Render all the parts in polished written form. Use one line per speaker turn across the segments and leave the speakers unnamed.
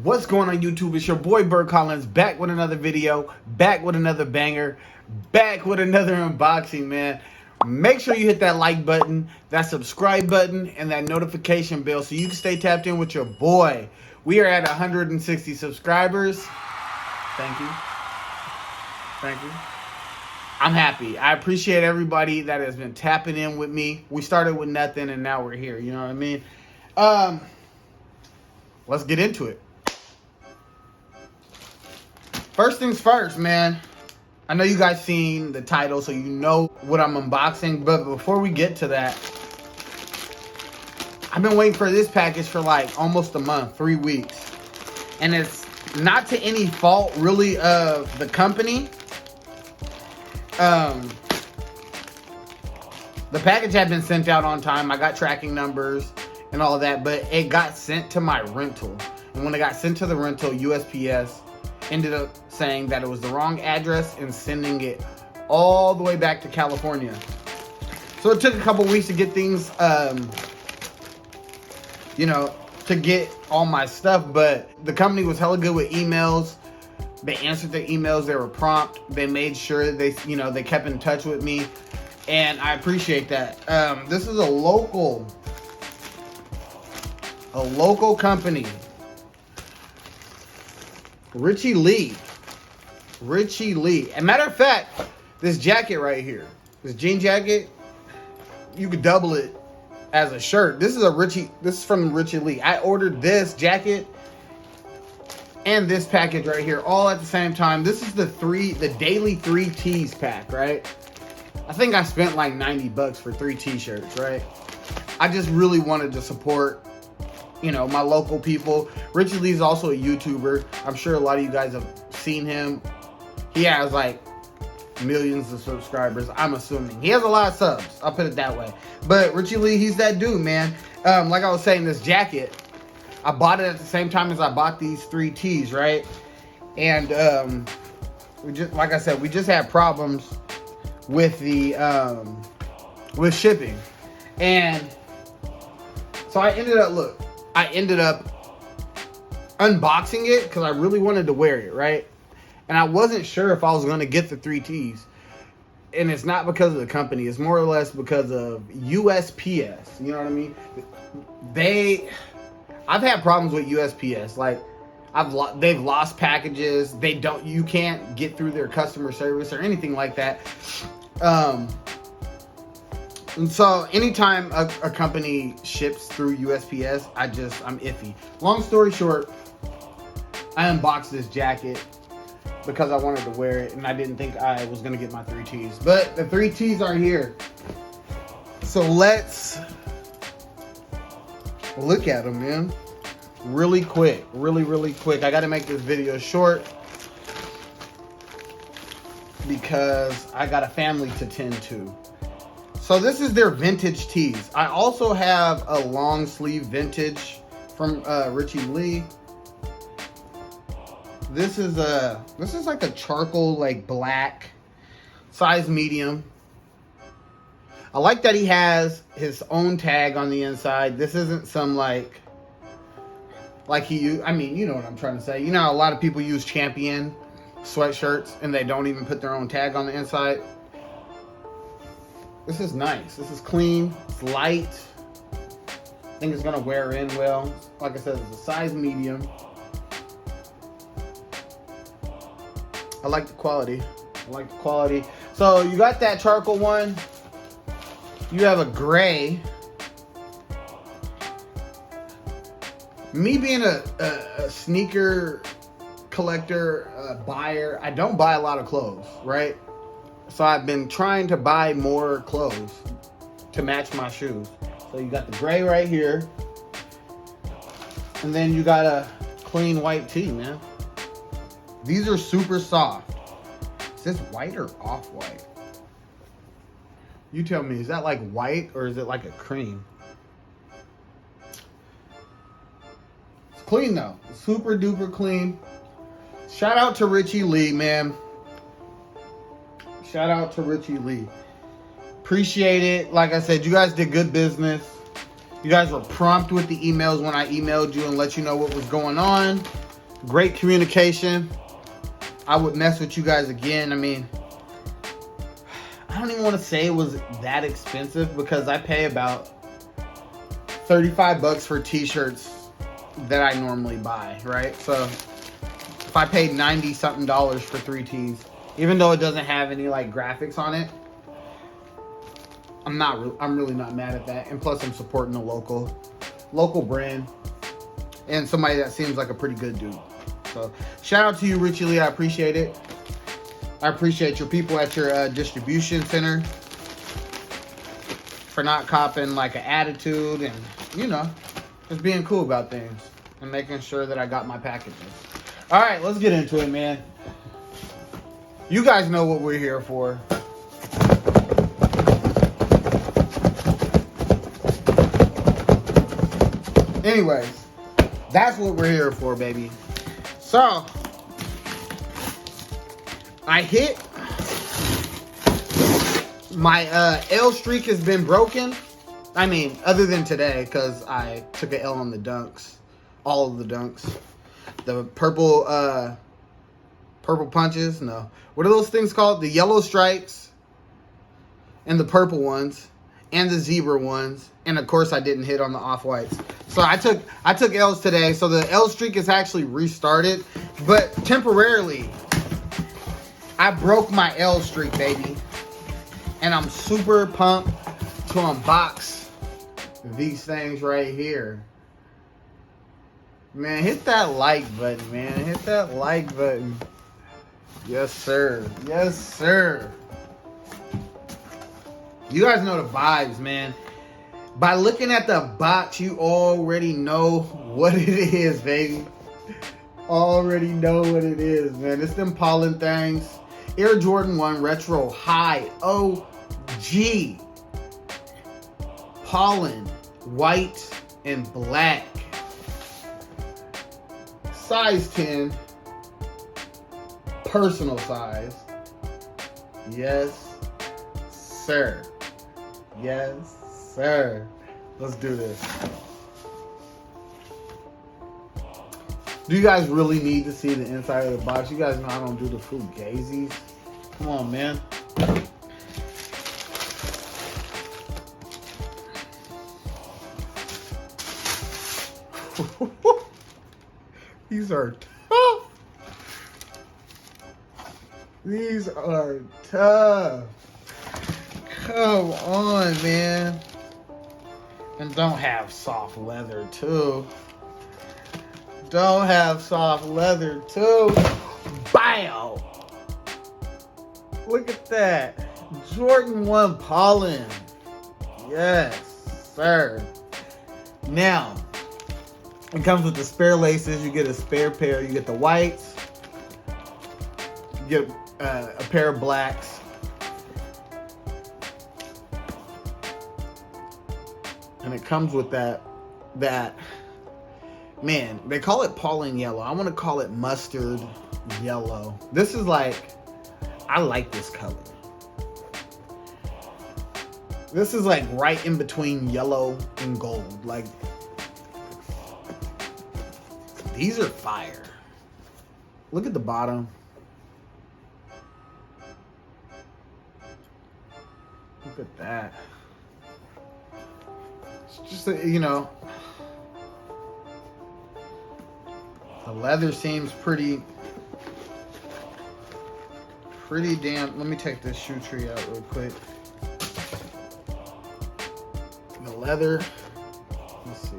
What's going on YouTube? It's your boy Bert Collins, back with another video, back with another banger, back with another unboxing, man. Make sure you hit that like button, that subscribe button, and that notification bell so you can stay tapped in with your boy. We are at 160 subscribers. Thank you. Thank you. I'm happy. I appreciate everybody that has been tapping in with me. We started with nothing and now we're here. You know what I mean? Let's get into it. First things first, man. I know you guys seen the title, so you know what I'm unboxing. But before we get to that, I've been waiting for this package for like almost a month, 3 weeks. And it's not to any fault, really, of the company. The package had been sent out on time. I got tracking numbers and all of that, but it got sent to my rental. And when it got sent to the rental, USPS ended up saying that it was the wrong address and sending it all the way back to California. So it took a couple weeks to get things, to get all my stuff, but the company was hella good with emails. They answered their emails. They were prompt. They made sure they kept in touch with me, and I appreciate that. This is a local company, Richie Lee. As a matter of fact, this jacket right here, this jean jacket, you could double it as a shirt. This is from Richie Lee. I ordered this jacket and this package right here all at the same time. This is the daily 3 tees pack, right? I think I spent like $90 for 3 t-shirts, right? I just really wanted to support, my local people. Richie Lee is also a YouTuber. I'm sure a lot of you guys have seen him. He has like millions of subscribers, I'm assuming. He has a lot of subs, I'll put it that way. But Richie Lee, he's that dude, man. Like I was saying, this jacket, I bought it at the same time as I bought these 3 tees, right? And we just had problems with the with shipping. And so I ended up unboxing it because I really wanted to wear it, right? And I wasn't sure if I was going to get the 3 tees. And it's not because of the company. It's more or less because of USPS. You know what I mean? I've had problems with USPS. Like, they've lost packages. You can't get through their customer service or anything like that. And so anytime a company ships through USPS, I'm iffy. Long story short, I unboxed this jacket because I wanted to wear it and I didn't think I was going to get my 3 tees. But the 3 tees are here. So let's look at them, man. Really quick. Really quick. I got to make this video short because I got a family to tend to. So this is their vintage tees. I also have a long sleeve vintage from Richie Lee. This is like a charcoal, like black, size medium. I like that he has his own tag on the inside. This isn't some you know what I'm trying to say. You know, a lot of people use Champion sweatshirts and they don't even put their own tag on the inside. This is nice. This is clean. It's light. I think it's gonna wear in well. Like I said, it's a size medium. I like the quality. So you got that charcoal one. You have a gray. Me being a sneaker collector, buyer, I don't buy a lot of clothes, right? So I've been trying to buy more clothes to match my shoes. So you got the gray right here. And then you got a clean white tee, man. These are super soft. Is this white or off-white? You tell me, is that like white or is it like a cream? It's clean though. Super duper clean. Shout out to Richie Lee, man. Shout out to Richie Lee. Appreciate it. Like I said, you guys did good business. You guys were prompt with the emails when I emailed you and let you know what was going on. Great communication. I would mess with you guys again. I mean, I don't even want to say it was that expensive because I pay about $35 for t-shirts that I normally buy, right? So if I paid 90 something dollars for 3 tees, even though it doesn't have any like graphics on it, I'm really not mad at that. And plus I'm supporting a local brand and somebody that seems like a pretty good dude. So shout out to you, Richie Lee. I appreciate it. I appreciate your people at your distribution center for not copping like an attitude and, you know, just being cool about things and making sure that I got my packages. All right, let's get into it, man. You guys know what we're here for. Anyways, that's what we're here for, baby. So, I hit my L streak has been broken. I mean, other than today, because I took an L on the dunks. All of the dunks. The purple punches, no. What are those things called? The yellow stripes and the purple ones and the zebra ones. And of course I didn't hit on the off-whites. So I took L's today. So the L streak is actually restarted. But temporarily, I broke my L streak, baby. And I'm super pumped to unbox these things right here. Man, hit that like button, man. Hit that like button. Yes, sir. Yes, sir. You guys know the vibes, man. By looking at the box, you already know what it is, baby. Already know what it is, man. It's them Pollen things. Air Jordan 1 Retro High OG. Pollen, white and black. Size 10. Personal size. Yes, sir. Yes, sir. Let's do this. Do you guys really need to see the inside of the box? You guys know I don't do the fugazies. Come on, man. These are tough. These are tough. Come on, man. And don't have soft leather, too. Don't have soft leather, too. Bow! Look at that. Jordan 1 Pollen. Yes, sir. Now, it comes with the spare laces. You get a spare pair. You get the whites. You get a pair of blacks. And it comes with that, man, they call it pollen yellow. I want to call it mustard yellow. This is like, I like this color. This is like right in between yellow and gold. Like, these are fire. Look at the bottom. Look at that. It's just, you know, the leather seems pretty damn. Let me take this shoe tree out real quick. The leather, let's see.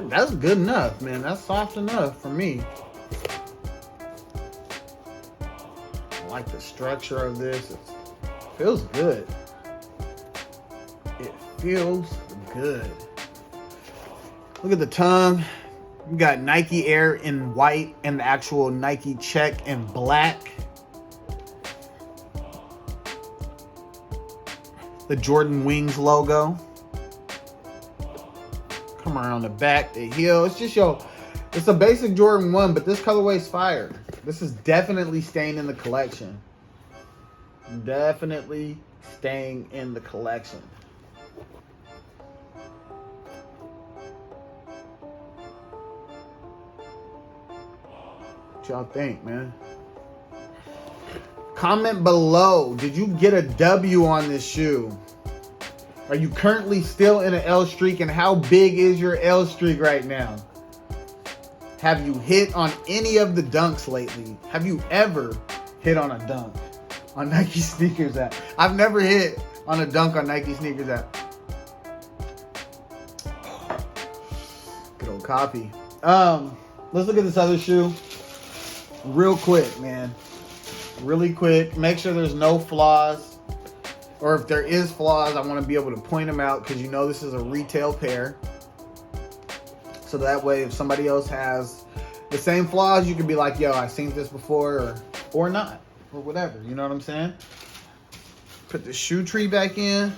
That's good enough, man. That's soft enough for me. I like the structure of this. It feels good. It feels good. Look at the tongue. We got Nike Air in white and the actual Nike check in black. The Jordan Wings logo. Come around the back, the heel. It's just it's a basic Jordan 1, but this colorway is fire. This is definitely staying in the collection. Definitely staying in the collection. What y'all think, man? Comment below. Did you get a W on this shoe? Are you currently still in an L streak? And how big is your L streak right now? Have you hit on any of the dunks lately? Have you ever hit on a dunk on Nike Sneakers app? I've never hit on a dunk on Nike Sneakers app. Good old copy. Let's look at this other shoe real quick, man. Really quick. Make sure there's no flaws. Or if there is flaws, I want to be able to point them out because you know this is a retail pair. So that way, if somebody else has the same flaws, you can be like, yo, I've seen this before, or not, or whatever. You know what I'm saying? Put the shoe tree back in.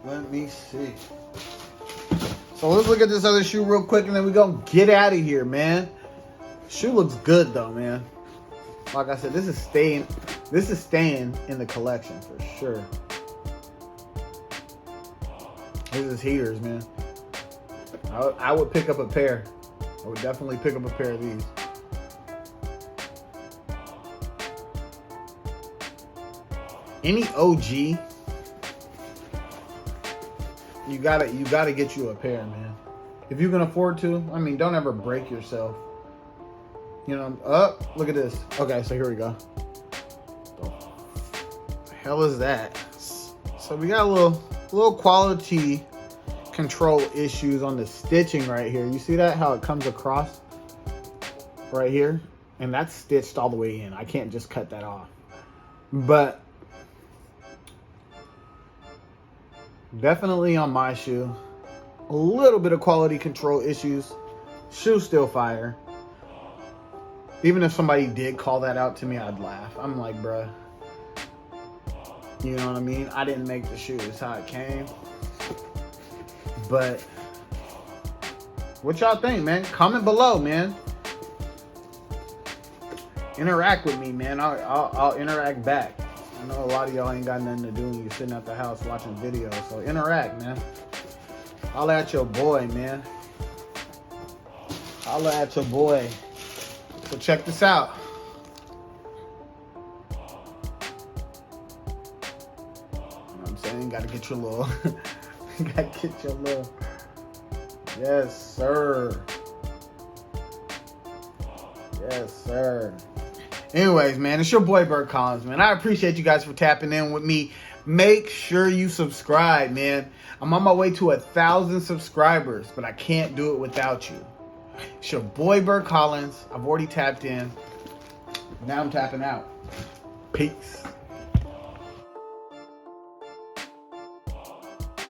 Let me see. So let's look at this other shoe real quick, and then we're going to get out of here, man. Shoe looks good, though, man. Like I said, this is staying in the collection for sure. This is heaters, man. I would pick up a pair. I would definitely pick up a pair of these. Any OG, you gotta get you a pair, man. If you can afford to. I mean, don't ever break yourself. You know, look at this. Okay, so here we go. The hell is that? So we got a little quality control issues on the stitching right here. You see that? How it comes across right here? And that's stitched all the way in. I can't just cut that off. But definitely on my shoe, a little bit of quality control issues. Shoe still fire. Even if somebody did call that out to me, I'd laugh. I'm like, bruh. You know what I mean? I didn't make the shoe. It's how it came. But what y'all think, man? Comment below, man. Interact with me, man. I'll interact back. I know a lot of y'all ain't got nothing to do when you're sitting at the house watching videos. So interact, man. Holla at your boy, man. Holla at your boy. So check this out. I'm saying, gotta get your little, gotta get your little, yes, sir. Yes, sir. Anyways, man, it's your boy, Bert Collins, man. I appreciate you guys for tapping in with me. Make sure you subscribe, man. I'm on my way to 1,000 subscribers, but I can't do it without you. It's your boy, Bert Collins. I've already tapped in. Now I'm tapping out. Peace.